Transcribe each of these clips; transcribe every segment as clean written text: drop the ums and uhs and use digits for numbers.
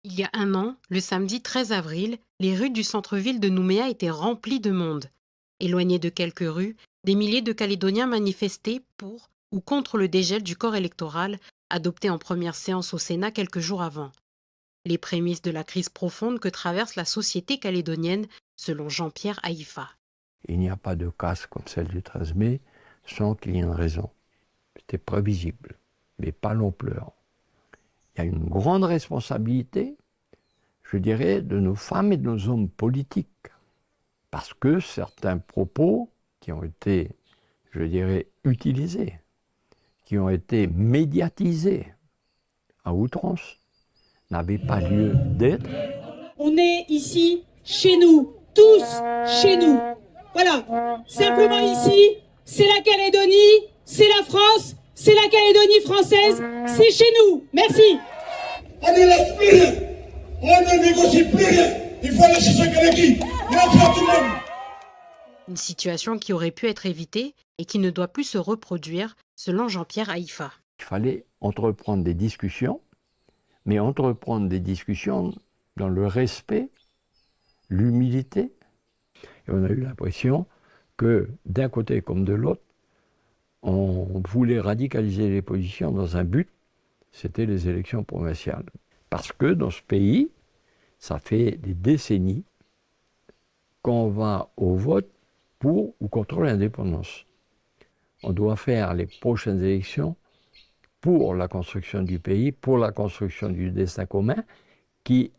Il y a un an, le samedi 13 avril, les rues du centre-ville de Nouméa étaient remplies de monde. Éloignées de quelques rues, des milliers de Calédoniens manifestaient pour ou contre le dégel du corps électoral adopté en première séance au Sénat quelques jours avant. Les prémices de la crise profonde que traverse la société calédonienne, selon Jean-Pierre Haïfa. Il n'y a pas de casse comme celle du 13 mai sans qu'il y ait une raison. C'était prévisible, mais pas l'ampleur. Il y a une grande responsabilité, je dirais, de nos femmes et de nos hommes politiques. Parce que certains propos qui ont été, je dirais, utilisés, qui ont été médiatisés à outrance, n'avaient pas lieu d'être. On est ici, chez nous, tous chez nous. Voilà, simplement ici, c'est la Calédonie, c'est la France, c'est la Calédonie française, c'est chez nous. Merci. On ne laisse plus rien, on ne négocie plus rien. Il faut aller chercher quelqu'un, il va faire tout le monde. Une situation qui aurait pu être évitée et qui ne doit plus se reproduire, selon Jean-Pierre Haïfa. Il fallait entreprendre des discussions, mais entreprendre des discussions dans le respect, l'humilité. Et on a eu l'impression que d'un côté comme de l'autre, on voulait radicaliser les positions dans un but, c'était les élections provinciales. Parce que dans ce pays, ça fait des décennies qu'on va au vote pour ou contre l'indépendance. On doit faire les prochaines élections pour la construction du pays, pour la construction du destin commun, qui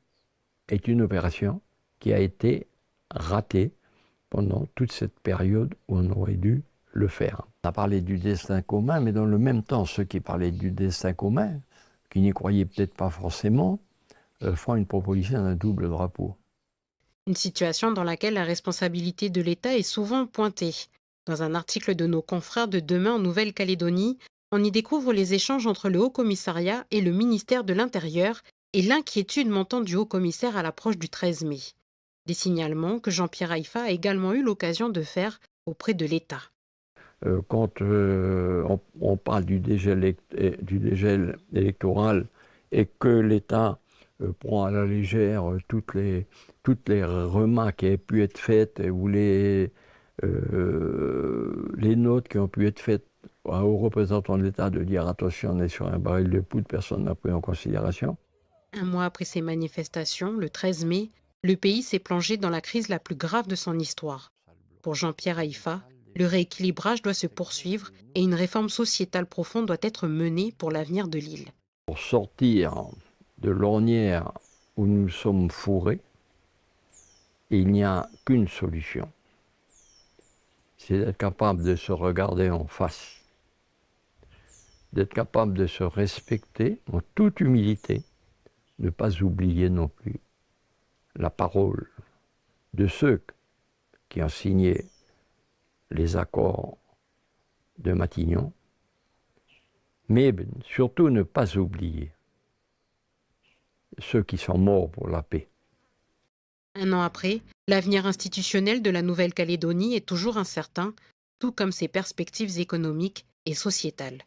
est une opération qui a été ratée pendant toute cette période où on aurait dû le faire. On a parlé du destin commun, mais dans le même temps, ceux qui parlaient du destin commun, qui n'y croyaient peut-être pas forcément, font une proposition d'un double drapeau. Une situation dans laquelle la responsabilité de l'État est souvent pointée. Dans un article de nos confrères de Demain en Nouvelle-Calédonie, on y découvre les échanges entre le Haut-Commissariat et le ministère de l'Intérieur et l'inquiétude montante du Haut-Commissaire à l'approche du 13 mai. Des signalements que Jean-Pierre Haïfa a également eu l'occasion de faire auprès de l'État. Quand on parle du dégel électoral et que l'État prend à la légère toutes les remarques qui avaient pu être faites ou les notes qui ont pu être faites aux représentants de l'État de dire attention, on est sur un baril de poudre, personne n'a pris en considération. Un mois après ces manifestations, le 13 mai, le pays s'est plongé dans la crise la plus grave de son histoire. Pour Jean-Pierre Haïfa, le rééquilibrage doit se poursuivre et une réforme sociétale profonde doit être menée pour l'avenir de l'île. Pour sortir de l'ornière où nous sommes fourrés, il n'y a qu'une solution. C'est d'être capable de se regarder en face, d'être capable de se respecter en toute humilité, ne pas oublier non plus la parole de ceux qui ont signé les accords de Matignon, mais surtout ne pas oublier ceux qui sont morts pour la paix. Un an après, l'avenir institutionnel de la Nouvelle-Calédonie est toujours incertain, tout comme ses perspectives économiques et sociétales.